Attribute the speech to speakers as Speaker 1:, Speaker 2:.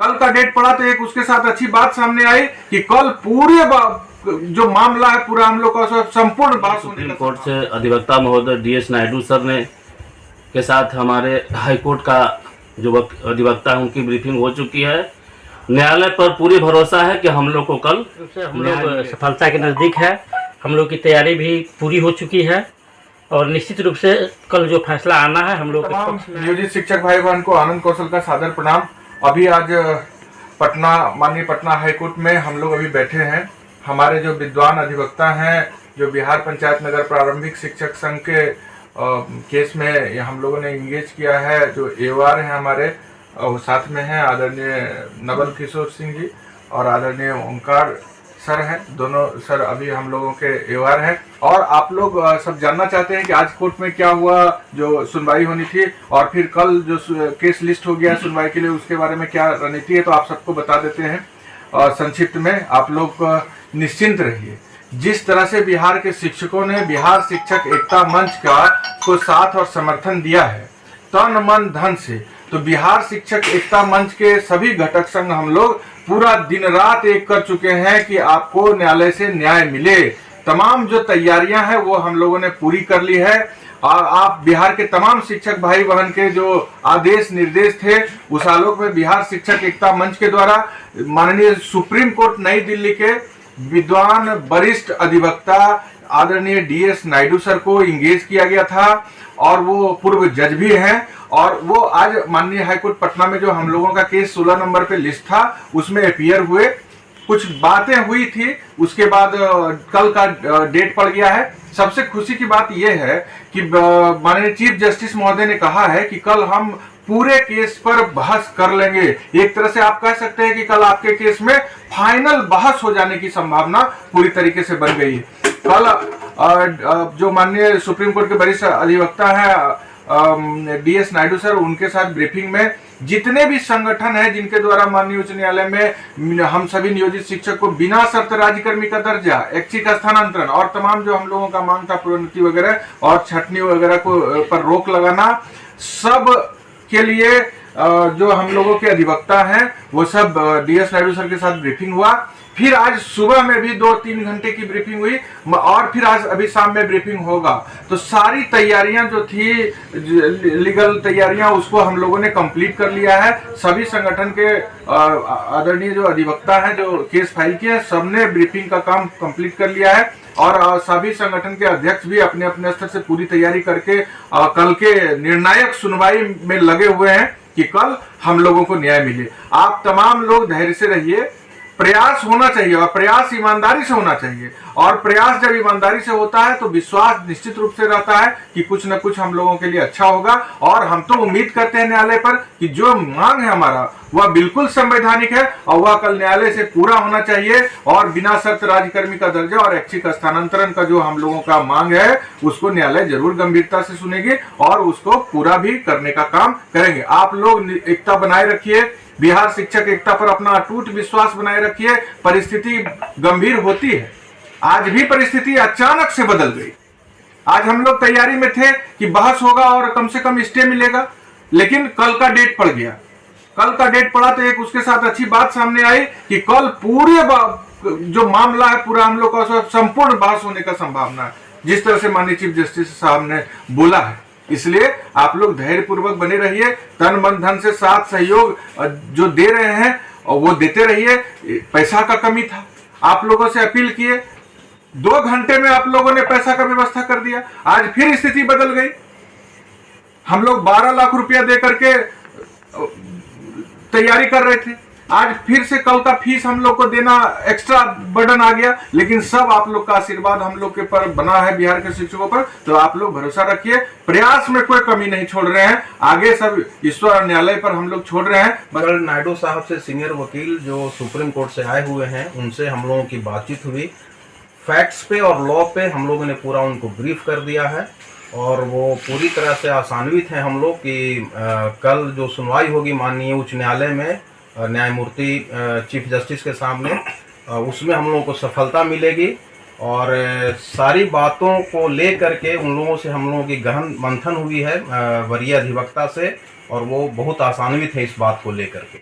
Speaker 1: कल का डेट पड़ा तो एक उसके साथ अच्छी बात सामने आई कि कल पूरे जो मामला है पूरा हम लोग का संपूर्ण बात
Speaker 2: सुप्रीम कोर्ट से अधिवक्ता महोदय DS नायडू सर ने के साथ हमारे हाईकोर्ट का जो अधिवक्ता है उनकी ब्रीफिंग हो चुकी है। न्यायालय पर पूरी भरोसा है कि हम लोग को कल
Speaker 3: हम लोग सफलता के नज़दीक है। हम लोग की तैयारी भी पूरी हो चुकी है और निश्चित रूप से कल जो फैसला आना है हम लोग
Speaker 1: नियोजित शिक्षक भाई बहन को आनंद कौशल का सादर प्रणाम। अभी आज पटना माननीय पटना हाईकोर्ट में हम लोग अभी बैठे हैं। हमारे जो विद्वान अधिवक्ता हैं जो बिहार पंचायत नगर प्रारंभिक शिक्षक संघ के केस में हम लोगों ने इंगेज किया है, जो एवार है हमारे और साथ में हैं आदरणीय नवल किशोर सिंह जी और आदरणीय ओंकार सर हैं। दोनों सर अभी हम लोगों के एवार हैं और आप लोग सब जानना चाहते हैं कि आज कोर्ट में क्या हुआ, जो सुनवाई होनी थी और फिर कल जो केस लिस्ट हो गया सुनवाई के लिए उसके बारे में क्या रणनीति है, तो आप सबको बता देते हैं। संक्षिप्त में आप लोग निश्चिंत रहिए। जिस तरह से बिहार के शिक्षकों ने बिहार शिक्षक एकता मंच का को साथ और समर्थन दिया है तन मन धन से, तो बिहार शिक्षक एकता मंच के सभी घटक संघ हम लोग पूरा दिन रात एक कर चुके हैं कि आपको न्यायालय से न्याय मिले। तमाम जो तैयारियां हैं वो हम लोगों ने पूरी कर ली है और आप बिहार के तमाम शिक्षक भाई बहन के जो आदेश निर्देश थे उस आलोक में बिहार शिक्षक एकता मंच के द्वारा माननीय सुप्रीम कोर्ट नई दिल्ली के विद्वान वरिष्ठ अधिवक्ता आदरणीय DS नायडू सर को इंगेज किया गया था और वो पूर्व जज भी हैं और वो आज माननीय हाईकोर्ट पटना में जो हम लोगों का केस 16 नंबर पे लिस्ट था उसमें अपीयर हुए। कुछ बातें हुई थी, उसके बाद कल का डेट पड़ गया है। सबसे खुशी की बात यह है कि माननीय चीफ जस्टिस महोदय ने कहा है कि कल हम पूरे केस पर बहस कर लेंगे। एक तरह से आप कह सकते हैं कि कल आपके केस में फाइनल बहस हो जाने की संभावना पूरी तरीके से बन गई है। कल जो माननीय सुप्रीम कोर्ट के वरिष्ठ अधिवक्ता है DS नायडू सर, उनके साथ ब्रीफिंग में जितने भी संगठन है जिनके द्वारा माननीय उच्च न्यायालय में हम सभी नियोजित शिक्षक को बिना शर्त राज्यकर्मी का दर्जा, ऐच्छिक स्थानांतरण और तमाम जो हम लोगों का मांग था प्रोन्नति वगैरह और छटनी वगैरह को पर रोक लगाना, सब के लिए जो हम लोगों के अधिवक्ता हैं वो सब DS नायडू सर के साथ ब्रीफिंग हुआ। फिर आज सुबह में भी 2-3 घंटे की ब्रीफिंग हुई और फिर आज अभी शाम में ब्रीफिंग होगा। तो सारी तैयारियां जो थी लीगल तैयारियां उसको हम लोगों ने कंप्लीट कर लिया है। सभी संगठन के आदरणीय जो अधिवक्ता हैं जो केस फाइल किए हैं सबने ब्रीफिंग का काम कंप्लीट कर लिया है और सभी संगठन के अध्यक्ष भी अपने अपने स्तर से पूरी तैयारी करके कल के निर्णायक सुनवाई में लगे हुए हैं कि कल हम लोगों को न्याय मिले। आप तमाम लोग धैर्य से रहिए। प्रयास होना चाहिए और प्रयास ईमानदारी से होना चाहिए और प्रयास जब ईमानदारी से होता है तो विश्वास निश्चित रूप से रहता है कि कुछ न कुछ हम लोगों के लिए अच्छा होगा। और हम तो उम्मीद करते हैं न्यायालय पर कि जो मांग है हमारा वह बिल्कुल संवैधानिक है और वह कल न्यायालय से पूरा होना चाहिए और बिना शर्त राज्यकर्मी का दर्जा और ऐच्छिक स्थानांतरण का जो हम लोगों का मांग है उसको न्यायालय जरूर गंभीरता से सुनेगी और उसको पूरा भी करने का काम करेंगे। आप लोग एकता बनाए रखिए, बिहार शिक्षक एकता पर अपना अटूट विश्वास बनाए रखिए। परिस्थिति गंभीर होती है, आज भी परिस्थिति अचानक से बदल गई। आज हम लोग तैयारी में थे कि बहस होगा और कम से कम स्टे मिलेगा, लेकिन कल का डेट पड़ गया। कल का डेट पड़ा तो एक उसके साथ अच्छी बात सामने आई कि कल पूरे जो मामला है पूरा हम लोग का संपूर्ण बहस होने का संभावना है, जिस तरह से माननीय चीफ जस्टिस साहब ने बोला है। इसलिए आप लोग धैर्य पूर्वक बने रहिए, तन मन धन से साथ सहयोग जो दे रहे हैं और वो देते रहिए। पैसा का कमी था, आप लोगों से अपील किए, 2 घंटे में आप लोगों ने पैसा का व्यवस्था कर दिया। आज फिर स्थिति बदल गई। हम लोग 12 लाख रुपया दे करके तैयारी कर रहे थे, आज फिर से कल का फीस हम लोग को देना एक्स्ट्रा बर्डन आ गया। लेकिन सब आप लोग का आशीर्वाद हम लोग के पर बना है बिहार के शिक्षकों पर, तो आप लोग भरोसा रखिए। प्रयास में कोई कमी नहीं छोड़ रहे हैं, आगे सब ईश्वर और न्यायालय पर हम लोग छोड़ रहे हैं।
Speaker 4: कल नायडू साहब से सीनियर वकील जो सुप्रीम कोर्ट से आए हुए हैं उनसे हम लोगों की बातचीत हुई। फैक्ट्स पे और लॉ पे हम लोगों ने पूरा उनको ब्रीफ कर दिया है और वो पूरी तरह से आशान्वित हैं हम लोग कि कल जो सुनवाई होगी माननीय उच्च न्यायालय में न्यायमूर्ति चीफ जस्टिस के सामने, उसमें हम लोगों को सफलता मिलेगी और सारी बातों को ले करके उन लोगों से हम लोगों की गहन मंथन हुई है वरीय अधिवक्ता से और वो बहुत आशान्वित है इस बात को लेकर के।